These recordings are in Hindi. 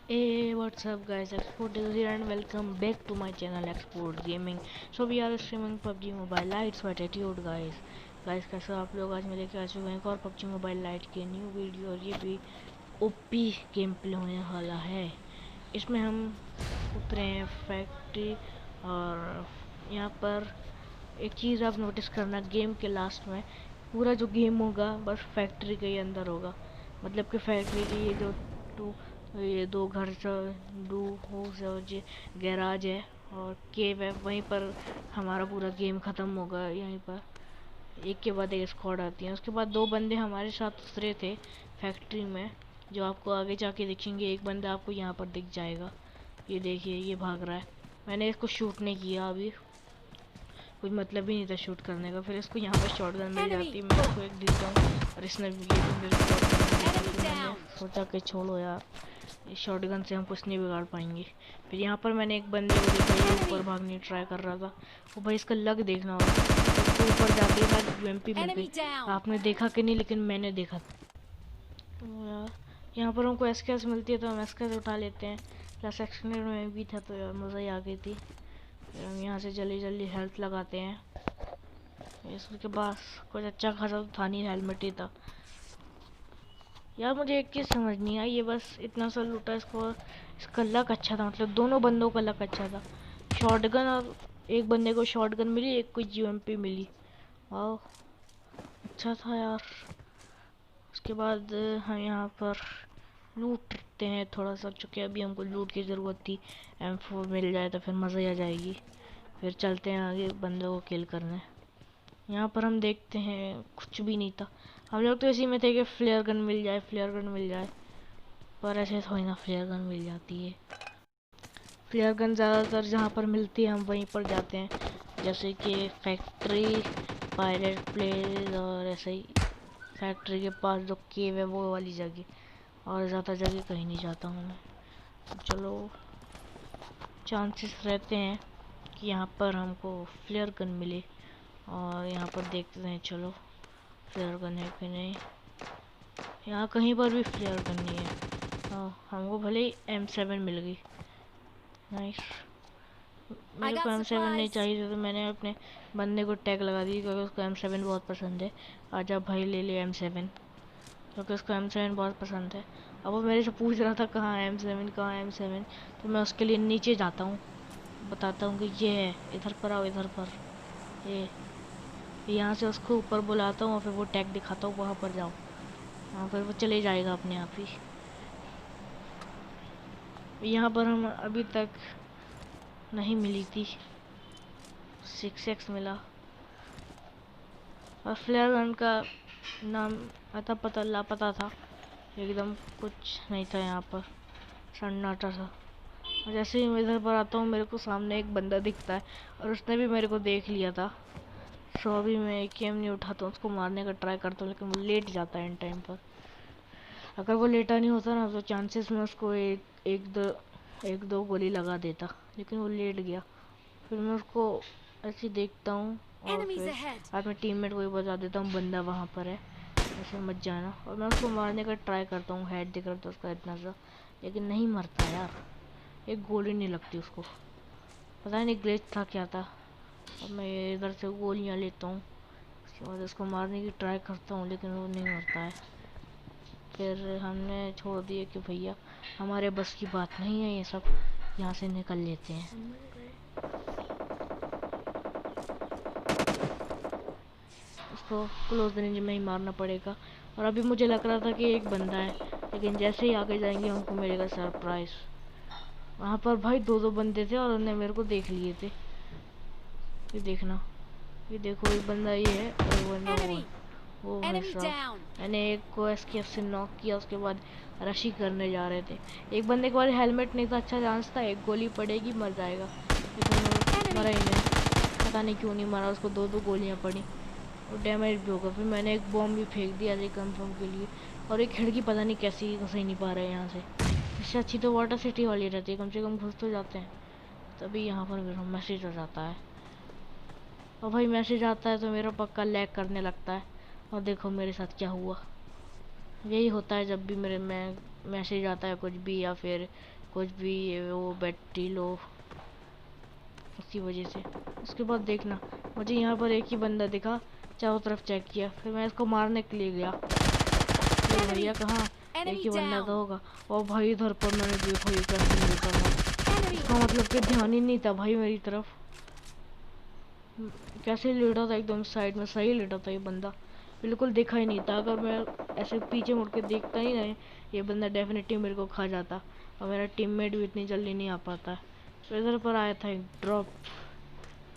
Hey, what's up guys, Export is here and welcome back to my channel Export Gaming. So we are streaming PUBG Mobile Lite's Attitude guys. कैसे हो आप लोग? आज मैं लेके आ चुका हूँ एक और PUBG Mobile Lite की न्यू वीडियो और ये भी ओपी गेम प्ले होने वाला है। इसमें हम उतरे हैं फैक्ट्री और यहाँ पर एक चीज़ आप नोटिस करना, गेम के लास्ट में पूरा जो गेम होगा बस फैक्ट्री के ही अंदर होगा। मतलब कि फैक्ट्री की ये दो घर दो हाउस है और ये गैराज है और केव है, वहीं पर हमारा पूरा गेम ख़त्म होगा। यहीं पर एक के बाद एक स्क्वाड आती है। उसके बाद दो बंदे हमारे साथ उतरे थे फैक्ट्री में, जो आपको आगे जाके दिखेंगे। एक बंदा आपको यहाँ पर दिख जाएगा, ये देखिए ये भाग रहा है। मैंने इसको शूट नहीं किया अभी, कोई मतलब ही नहीं था शूट करने का। फिर इसको यहाँ पर शॉटगन मिल जाती है, मैं इसको एक देता हूँ और इसने भी मेरे को मैंने सोचा कि छोड़ो यार, इस शॉटगन से हम कुछ नहीं बिगाड़ पाएंगे। फिर यहाँ पर मैंने एक बंदे को देखा, ये ऊपर भागने ट्राई कर रहा था। वो भाई इसका लग देखना होगा, तो ऊपर जाके बाद यूएमपी मिल गई। आपने देखा कि नहीं, लेकिन मैंने देखा। तो यार यहाँ पर हमको एसकेएस मिलती है तो हम एसकेएस उठा लेते हैं। प्लस एक्सटेंडेड में भी था तो यार मज़ा ही आ गई थी। फिर हम यहाँ से जल्दी जल्दी हेल्थ लगाते हैं। इसके पास कुछ अच्छा खासा तो था नहीं, हेलमेट ही था। यार मुझे एक चीज़ समझ नहीं आई, ये बस इतना सा लूटा इसको। इसका लक अच्छा था, मतलब दोनों बंदों का लक अच्छा था। शॉटगन और एक बंदे को शॉटगन मिली, एक को यूएमपी मिली। वाह अच्छा था यार। उसके बाद हम यहाँ पर लूटते हैं थोड़ा सा, चूँकि अभी हमको लूट की ज़रूरत थी। M4 मिल जाए तो फिर मज़ा ही आ जाएगी। फिर चलते हैं आगे बंदों को किल करने। यहाँ पर हम देखते हैं कुछ भी नहीं था। हम लोग तो इसी में थे कि फ्लेयर गन मिल जाए, फ्लेयर गन मिल जाए, पर ऐसे थोड़ी ना फ्लेयर गन मिल जाती है। फ्लेयर गन ज़्यादातर जहाँ पर मिलती है हम वहीं पर जाते हैं, जैसे कि फैक्ट्री, पायलट प्लेस और ऐसे ही फैक्ट्री के पास जो केव है वो वाली जगह। और ज़्यादा जगह कहीं नहीं जाता हूँ मैं। तो चलो, चांसेस रहते हैं कि यहाँ पर हमको फ्लेयर गन मिले और यहाँ पर देखते हैं। चलो फ्लेयर गन है कि नहीं, यहाँ कहीं पर भी फ्लेयर गन नहीं है। हमको भले ही M7 मिल गई, नाइस। मेरे को M7 नहीं चाहिए तो मैंने अपने बंदे को टैग लगा दी, क्योंकि उसको M7 बहुत पसंद है। आजा भाई ले ले M7, क्योंकि उसको M7 बहुत पसंद है। अब वो मेरे से पूछ रहा था कहाँ है M7, कहाँ है M7, तो मैं उसके लिए नीचे जाता हूँ, बताता हूँ कि ये है, इधर पर आओ, इधर पर। ये यहाँ से उसको ऊपर बुलाता हूँ और फिर वो टैग दिखाता हूँ, वहाँ पर जाओ। हाँ फिर वो चले जाएगा अपने आप ही। यहाँ पर हम अभी तक नहीं मिली थी, 6x मिला। और फ्लेयर गन का नाम अता पता लापता था, एकदम कुछ नहीं था यहाँ पर, सन्नाटा था। और जैसे ही मैं इधर पर आता हूँ मेरे को सामने एक बंदा दिखता है और उसने भी मेरे को देख लिया था। सो अभी मैं AK नहीं उठाता हूँ, उसको मारने का ट्राई करता हूँ, लेकिन वो लेट जाता है इन टाइम पर। अगर वो लेटा नहीं होता ना तो चांसेस में उसको एक दो गोली लगा देता, लेकिन वो लेट गया। फिर मैं उसको ऐसे देखता हूँ और फिर अपने टीममेट को भी बता देता हूँ बंदा वहाँ पर है, ऐसे मत जाना। और मैं उसको मारने का ट्राई करता हूँ, हेड दिख रहा था उसका इतना सा, लेकिन नहीं मरता यार, एक गोली नहीं लगती उसको। पता नहीं ग्लिच था क्या था। अब मैं इधर से गोलियाँ लेता हूँ, उसके बाद उसको मारने की ट्राई करता हूँ, लेकिन वो नहीं मरता है। फिर हमने छोड़ दिए कि भैया हमारे बस की बात नहीं है ये सब, यहाँ से निकल लेते हैं। उसको क्लोज रेंज में ही मारना पड़ेगा। और अभी मुझे लग रहा था कि एक बंदा है, लेकिन जैसे ही आगे जाएंगे हमको मिलेगा सरप्राइज। वहाँ पर भाई दो दो बंदे थे और उन्होंने मेरे को देख लिए थे। ये देखना, ये देखो, एक बंदा ये है और एक बंदा वो है। वो भाई साहब, मैंने एक को SKF से नॉक किया, उसके बाद रशी करने जा रहे थे। एक बंदे के बाद हेलमेट नहीं था, अच्छा चांस था, एक गोली पड़ेगी मर जाएगा, लेकिन मरा ही नहीं। पता नहीं क्यों नहीं मरा, उसको दो दो गोलियां पड़ी, वो डैमेज भी होगा। फिर मैंने एक बॉम्ब भी फेंक दिया ऐसे कंफर्म के लिए। और एक खिड़की पता नहीं कैसी घुस ही नहीं पा रहे यहाँ से। इससे अच्छी तो वाटर सिटी वाली रहती है, कम से कम घुस तो जाते हैं। तभी यहाँ पर मेरा मैसेज आ जाता है, और भाई मैसेज आता है तो मेरा पक्का लैग करने लगता है। और देखो मेरे साथ क्या हुआ, यही होता है जब भी मैं मैसेज आता है कुछ भी, या फिर कुछ भी वो बैटरी लो, उसी वजह से। उसके बाद देखना मुझे यहाँ पर एक ही बंदा दिखा, चारों तरफ चेक किया, फिर मैं इसको मारने के लिए गया। तो भैया कहाँ, एक ही बंदा तो होगा। और भाई इधर पर मैंने देखो ये कैसे मिलता था, इसका मतलब कि ध्यान ही नहीं था भाई मेरी तरफ। कैसे लेटा था एकदम साइड में, सही लेटा था ये बंदा, बिल्कुल देखा ही नहीं था। अगर मैं ऐसे पीछे मुड़ के देखता ही नहीं, ये बंदा डेफिनेटली मेरे को खा जाता, और मेरा टीममेट भी इतनी जल्दी नहीं आ पाता। तो इधर पर आया था एक ड्रॉप,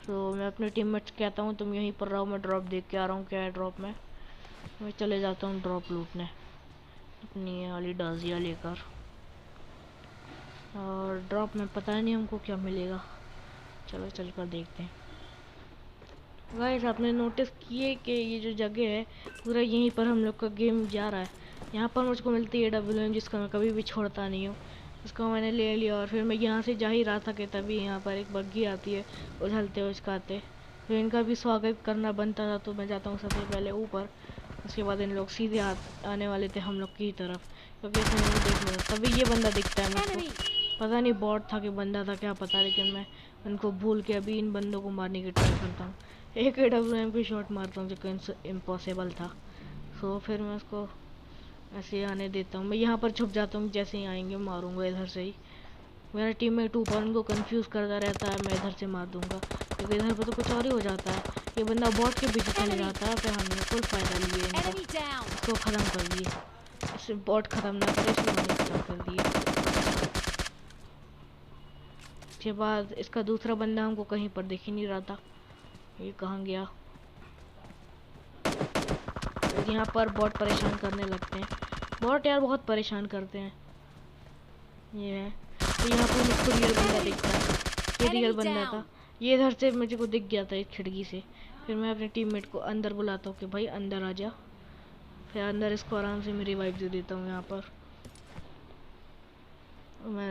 तो मैं अपने टीममेट से कहता हूँ तुम यहीं पर रहो, मैं ड्रॉप देख के आ रहा हूँ क्या है ड्रॉप में। मैं चले जाता हूँ ड्रॉप लूटने अपनी ये वाली डाजिया लेकर। और ड्रॉप में पता नहीं हमको क्या मिलेगा, चलो चल कर देखते हैं। गाइस आपने नोटिस किए कि ये जो जगह है पूरा यहीं पर हम लोग का गेम जा रहा है। यहाँ पर मुझको मिलती है AWM, जिसका मैं कभी भी छोड़ता नहीं हूँ। उसको मैंने ले लिया और फिर मैं यहाँ से जा ही रहा था कि तभी यहाँ पर एक बग्गी आती है उछलते उचकाते। तो इनका भी स्वागत करना बनता था, तो मैं जाता हूँ सबसे पहले ऊपर। उसके बाद इन लोग सीधे आने वाले थे हम लोग की तरफ, क्योंकि इसमें मुझे देखना था। तभी ये बंदा दिखता है मुझको, पता नहीं बॉट था कि बंदा था क्या पता, लेकिन मैं उनको भूल के अभी इन बंदों को मारने की ट्राई करता हूँ। एक AWM की शॉट मारता हूँ जो कि इम्पॉसिबल था। सो फिर मैं उसको ऐसे ही आने देता हूँ, मैं यहाँ पर छुप जाता हूँ, जैसे ही आएंगे मारूंगा इधर से ही। मेरा टीममेट ऊपर उनको कंफ्यूज करता रहता है, मैं इधर से मार दूंगा, क्योंकि इधर पर तो कुछ और ही हो जाता है। ये बंदा बॉट के पीछे चले जाता है, फिर हमने फुल फायदा लिए इनका, इसको ख़त्म कर दिए। इससे बॉट ख़त्म ना करे इसलिए मैंने ख़त्म कर दिए। उसके बाद इसका दूसरा बंदा हमको कहीं पर दिख ही नहीं रहा था, ये कहाँ गया। यहाँ पर बॉट परेशान करने लगते हैं, बॉट यार बहुत परेशान करते हैं। ये है तो यहाँ पर मुझको रियल बंदा दिखता है, ये रियल बंदा था, ये इधर से मुझे को दिख गया था एक खिड़की से। फिर मैं अपने टीममेट को अंदर बुलाता हूँ कि भाई अंदर आ जा, फिर अंदर इसको आराम से मैं रिवाइव दे देता हूँ। यहाँ पर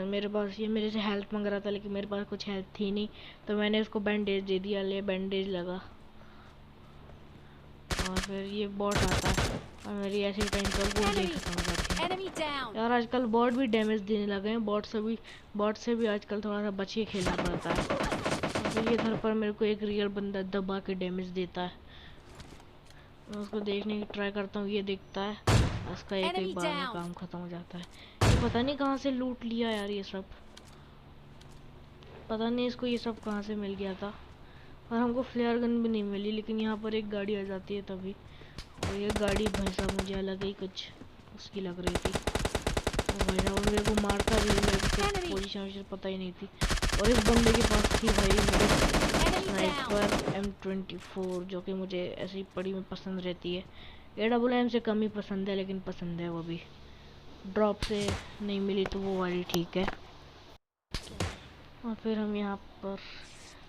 मेरे पास ये मेरे से हेल्प मांग रहा था, लेकिन मेरे पास कुछ हेल्प थी नहीं, तो मैंने उसको बैंडेज दे दिया, ले बैंडेज लगा। और फिर ये बॉट आता है और मेरी ऐसी टाइम पर गोली खत्म हो जाती है। यार आजकल बॉट भी डैमेज देने लगे हैं, बॉट से भी आजकल थोड़ा सा बच के खेलना पड़ता है। और फिर ये इधर पर मेरे को एक रियल बंदा दबा के डैमेज देता है, मैं उसको देखने की ट्राई करता हूँ, ये दिखता है, उसका एक बार में काम खत्म हो जाता है। ये पता नहीं कहाँ से लूट लिया यार, ये सब पता नहीं इसको ये सब कहाँ से मिल गया था। और हमको फ्लेयर गन भी नहीं मिली, लेकिन यहाँ पर एक गाड़ी आ जाती है तभी। और ये गाड़ी भाई साहब मुझे अलग ही कुछ उसकी लग रही थी, और भाई साहब मेरे को मारता भी, मेरे को पोजीशन पता ही नहीं थी। और इस बंदे के पास थी भाई मेरे स्नाइपर M24, जो कि मुझे ऐसी पड़ी में पसंद रहती है। AWM से कम ही पसंद है, लेकिन पसंद है वो भी। ड्रॉप से नहीं मिली तो वो वाली ठीक है। और फिर हम यहाँ पर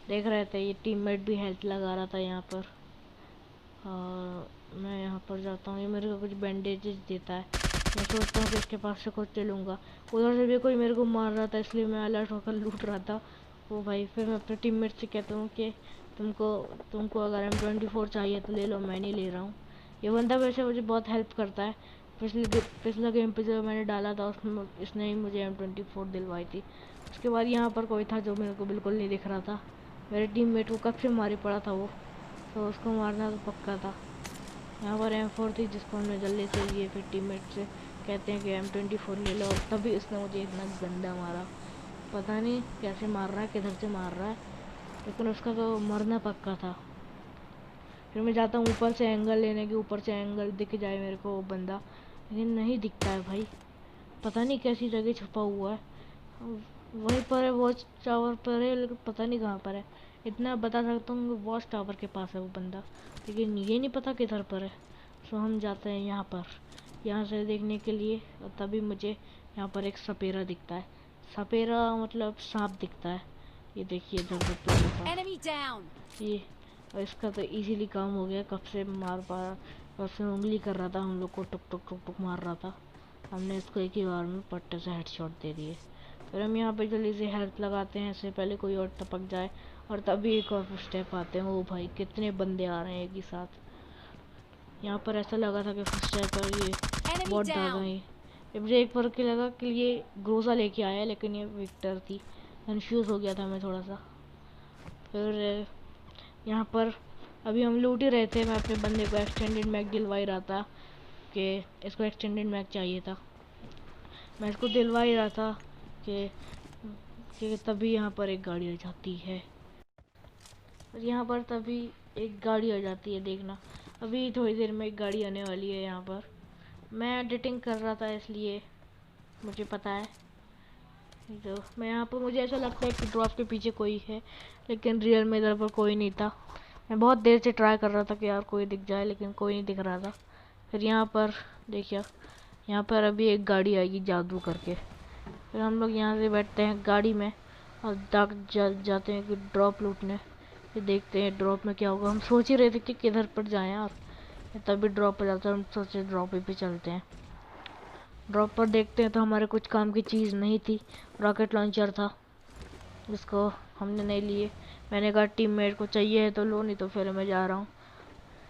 देख रहे थे, ये टीममेट भी हेल्थ लगा रहा था यहाँ पर। और मैं यहाँ पर जाता हूँ, ये मेरे को कुछ बैंडेजेस देता है, मैं सोचता हूँ कि इसके पास से कुछ ले लूँगा। उधर से भी कोई मेरे को मार रहा था, इसलिए मैं अलर्ट होकर लूट रहा था। वो भाई फिर मैं अपने टीममेट से कहता हूँ कि तुमको अगर M24 चाहिए तो ले लो, मैं नहीं ले रहा हूँ। ये बंदा वैसे मुझे बहुत हेल्प करता है, पिछले गेम पे जो मैंने डाला था उसमें इसने ही मुझे M24 दिलवाई थी। उसके बाद यहाँ पर कोई था जो मेरे को बिल्कुल नहीं दिख रहा था, मेरे टीममेट को कब से मारे पड़ा था वो, तो उसको मारना तो पक्का था। यहाँ पर M4 थी जिसको हमने जल्दी से लिए, फिर टीममेट से कहते हैं कि M24 ले लो, और तभी उसने मुझे इतना गंदा मारा, पता नहीं कैसे मार रहा है, किधर से मार रहा है, लेकिन उसका तो मरना पक्का था। फिर मैं जाता हूँ ऊपर से एंगल लेने के, ऊपर से एंगल दिख जाए मेरे को वो बंदा, लेकिन नहीं दिखता है भाई, पता नहीं कैसी जगह छुपा हुआ है। वहीं पर है, वॉच टावर पर है, लेकिन पता नहीं कहाँ पर है। इतना बता सकता हूँ वॉच टावर के पास है वो बंदा, लेकिन ये नहीं पता किधर पर है। सो हम जाते हैं यहाँ पर, यहाँ से देखने के लिए, और तभी मुझे यहाँ पर एक सपेरा दिखता है। सपेरा मतलब सांप दिखता है, ये देखिए ये। और इसका तो इजीली काम हो गया, कब से मार पा रहा, कब से उंगली कर रहा था हम लोग को, टुक टुक टुक टुक मार रहा था, हमने इसको एक ही बार में पट्टे से हेडशॉट दे दिए। फिर हम यहाँ पे जल्दी से हेल्प लगाते हैं, इससे पहले कोई और टपक जाए, और तभी एक और स्टेप आते हैं। ओ भाई कितने बंदे आ रहे हैं एक ही साथ, यहाँ पर ऐसा लगा था कि फर्स्ट स्टेप पर ये बहुत ज़्यादा ही मुझे एक बार के लगा कि ये ग्रोजा लेके आया, लेकिन ये विक्टर थी। कंफ्यूज हो गया था मैं थोड़ा सा। फिर यहाँ पर अभी हम लूट ही रहे थे, मैं अपने बंदे को एक्सटेंडेड मैग दिलवा ही रहा था कि इसको एक्सटेंडेड मैग चाहिए था। मैं इसको दिलवा ही रहा था कि तभी यहाँ पर एक गाड़ी आ जाती है। और यहाँ पर तभी एक गाड़ी आ जाती है, देखना अभी थोड़ी देर में एक गाड़ी आने वाली है। यहाँ पर मैं एडिटिंग कर रहा था इसलिए मुझे पता है। तो मैं यहाँ पर, मुझे ऐसा लगता है कि ड्रॉप के पीछे कोई है, लेकिन रियल में इधर पर कोई नहीं था। मैं बहुत देर से ट्राई कर रहा था कि यार कोई दिख जाए, लेकिन कोई नहीं दिख रहा था। फिर यहाँ पर देखिए, यहाँ पर अभी एक गाड़ी आएगी जादू करके। फिर हम लोग यहाँ से बैठते हैं गाड़ी में और जाते हैं कि ड्रॉप लूटने। फिर देखते हैं ड्रॉप में क्या होगा। हम सोच ही रहे थे कि किधर पर जाएं यार, तभी ड्रॉप पर जाते हैं। हम सोचे ड्रॉप पे चलते हैं। ड्रॉप पर देखते हैं तो हमारे कुछ काम की चीज़ नहीं थी। रॉकेट लॉन्चर था जिसको हमने नहीं लिए। मैंने कहा टीममेट को चाहिए है तो लो, नहीं तो फिर मैं जा रहा हूँ।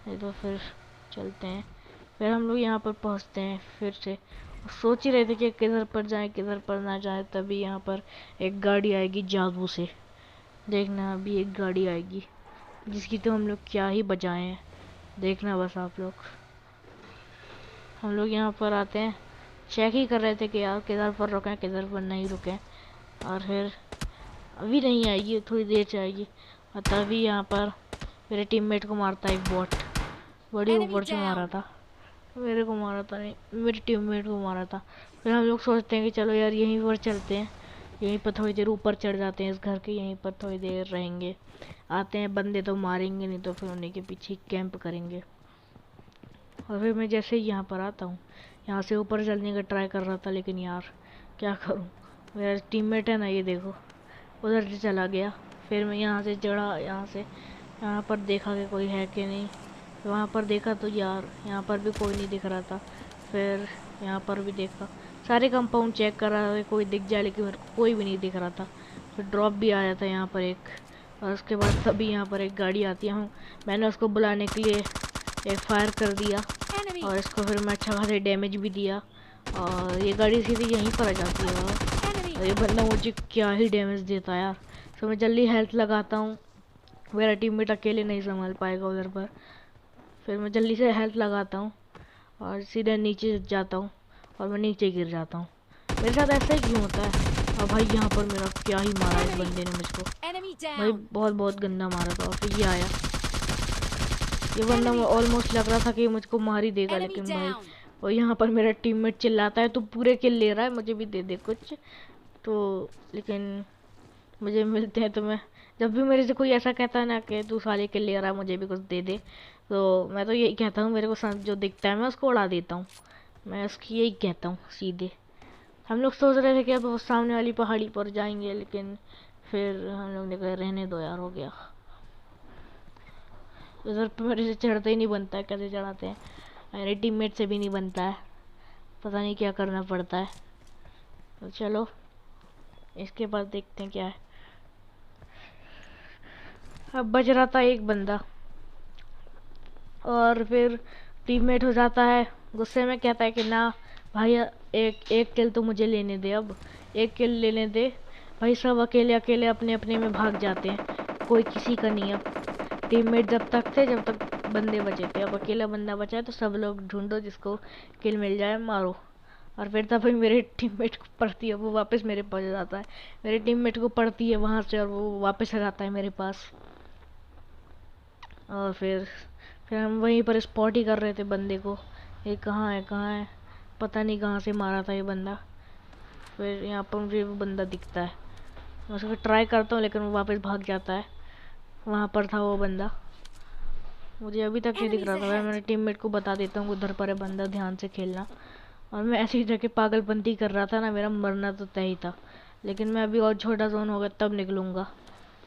नहीं तो फिर चलते हैं। फिर हम लोग यहाँ पर पहुँचते हैं फिर से। सोच ही रहे थे कि किधर पर जाएं किधर पर ना जाएं, तभी यहाँ पर एक गाड़ी आएगी जादू से। देखना अभी एक गाड़ी आएगी जिसकी तो हम लोग क्या ही बजाए हैं, देखना बस आप लोग। हम लोग यहाँ पर आते हैं, चेक ही कर रहे थे कि यार किधर पर रुकें किधर पर नहीं रुकें। और फिर अभी नहीं आएगी, थोड़ी देर से आएगी। और तभी यहाँ पर मेरे टीममेट को मारता है एक बॉट। बड़ी ऊपर से मारा था, मेरे को मारा था नहीं, मेरे टीममेट को मारा था। फिर हम लोग सोचते हैं कि चलो यार यहीं पर चलते हैं, यहीं पर थोड़ी देर ऊपर चढ़ जाते हैं इस घर के, यहीं पर थोड़ी देर रहेंगे। आते हैं बंदे तो मारेंगे, नहीं तो फिर उन्हीं के पीछे कैंप करेंगे। और फिर मैं जैसे ही यहाँ पर आता हूँ, यहाँ से ऊपर चलने का ट्राई कर रहा था, लेकिन यार क्या करूँ, मेरा टीममेट है ना, ये देखो उधर से चला गया। फिर मैं यहाँ से चढ़ा, यहाँ पर देखा कि कोई है कि नहीं। वहाँ पर देखा तो यार यहाँ पर भी कोई नहीं दिख रहा था। फिर यहाँ पर भी देखा, सारे कंपाउंड चेक कर रहा था कोई दिख जाए, लेकिन मेरे को कोई भी नहीं दिख रहा था। फिर ड्रॉप भी आया था यहाँ पर एक, और उसके बाद तभी यहाँ पर एक गाड़ी आती है। मैंने उसको बुलाने के लिए एक फायर कर दिया और इसको फिर मैं अच्छा खासा डैमेज भी दिया, और ये गाड़ी सीधी यहीं पर आ जाती है। और ये बंदा मुझे क्या ही डैमेज देता है यार। तो मैं जल्दी हेल्थ लगाता हूँ, मेरा टीममेट अकेले नहीं संभाल पाएगा उधर पर। फिर मैं जल्दी से हेल्थ लगाता हूँ और सीधे नीचे जाता हूँ, और मैं नीचे गिर जाता हूँ। मेरे साथ ऐसा ही क्यों होता है। और भाई यहाँ पर मेरा क्या ही मारा इस बंदे ने मुझको, भाई बहुत बहुत गंदा मारा था। और फिर ये आया, ये बंदा ऑलमोस्ट लग रहा था कि मुझको मार ही देगा, लेकिन भाई और यहाँ पर मेरा टीममेट चिल्लाता है, तू पूरे किल ले रहा है, मुझे भी दे दे कुछ। तो लेकिन मुझे मिलते हैं तो मैं, जब भी मेरे से कोई ऐसा कहता है ना कि तू साले किल ले रहा है मुझे भी कुछ दे दे, तो मैं तो यही कहता हूँ, मेरे को जो दिखता है मैं उसको उड़ा देता हूँ। मैं उसकी यही कहता हूँ सीधे। हम लोग सोच रहे थे कि अब वो सामने वाली पहाड़ी पर जाएंगे, लेकिन फिर हम लोग ने कहा रहने दो यार, हो गया। उधर पे मेरे से चढ़ते ही नहीं बनता है, कैसे चढ़ाते हैं, मेरे टीममेट से भी नहीं बनता है, पता नहीं क्या करना पड़ता है। तो चलो इसके बाद देखते हैं क्या है। अब बच रहा था एक बंदा, और फिर टीममेट हो जाता है गुस्से में, कहता है कि ना भाई एक एक किल तो मुझे लेने दे, अब एक किल लेने दे। भाई सब अकेले अकेले अपने अपने में भाग जाते हैं, कोई किसी का नहीं। अब टीममेट जब तक थे जब तक बंदे बचे थे, अब अकेला बंदा बचा है तो सब लोग ढूंढो जिसको किल मिल जाए मारो। और फिर तभी मेरे टीममेट को पड़ती है, वो वापस मेरे पास जाता है, मेरे टीममेट को पड़ती है वहाँ से, और वो वापस आ जाता है मेरे पास। और फिर हम वहीं पर स्पॉट ही कर रहे थे बंदे को, ये कहाँ है कहाँ है, पता नहीं कहाँ से मारा था ये बंदा। फिर यहाँ पर मुझे वो बंदा दिखता है, मैं उसको ट्राई करता हूँ लेकिन वो वापस भाग जाता है। वहाँ पर था वो बंदा, मुझे अभी तक नहीं दिख रहा था। मैंने टीममेट को बता देता हूँ उधर पर है बंदा, ध्यान से खेलना। और मैं ऐसी जगह पागलपंती कर रहा था ना, मेरा मरना तो तय ही था। लेकिन मैं अभी और छोटा जोन होगा तब निकलूँगा,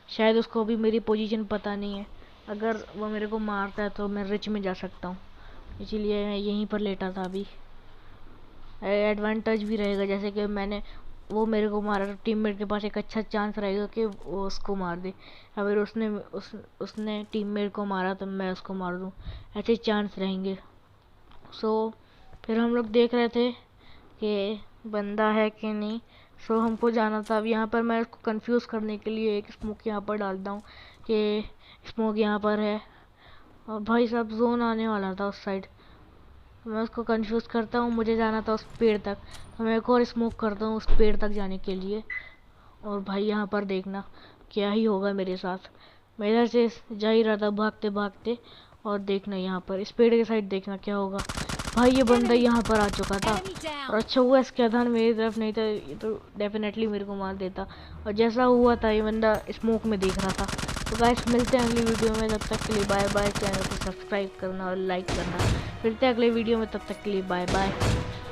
शायद उसको अभी मेरी पोजीशन पता नहीं है। अगर वो मेरे को मारता है तो मैं रिच में जा सकता हूँ, इसीलिए मैं यहीं पर लेटा था। अभी एडवांटेज भी रहेगा, जैसे कि मैंने वो मेरे को मारा तो टीममेट के पास एक अच्छा चांस रहेगा कि वो उसको मार दे। अगर उसने टीममेट को मारा तो मैं उसको मार दूँ, ऐसे चांस रहेंगे। सो फिर हम लोग देख रहे थे कि बंदा है कि नहीं। सो हमको जाना था। अब यहाँ पर मैं उसको कंफ्यूज करने के लिए एक स्मोक यहाँ पर डालता हूँ कि स्मोक यहाँ पर है, और भाई साहब जोन आने वाला था उस साइड। मैं उसको कंफ्यूज करता हूँ, मुझे जाना था उस पेड़ तक, तो मैं एक और स्मोक करता हूँ उस पेड़ तक जाने के लिए। और भाई यहाँ पर देखना क्या ही होगा मेरे साथ। मैं इधर से जा ही रहा था भागते भागते, और देखना यहाँ पर इस पेड़ के साइड देखना क्या होगा। भाई ये बंदा यहाँ पर आ चुका था, और अच्छा हुआ इसका ध्यान मेरी तरफ नहीं था, ये तो डेफिनेटली मेरे को मार देता। और जैसा हुआ था ये बंदा स्मोक में देख रहा था। तो गाइस मिलते हैं अगली वीडियो में, तब तक के लिए बाय बाय। चैनल को सब्सक्राइब करना और लाइक करना। मिलते हैं अगले वीडियो में, तब तक के लिए बाय बाय।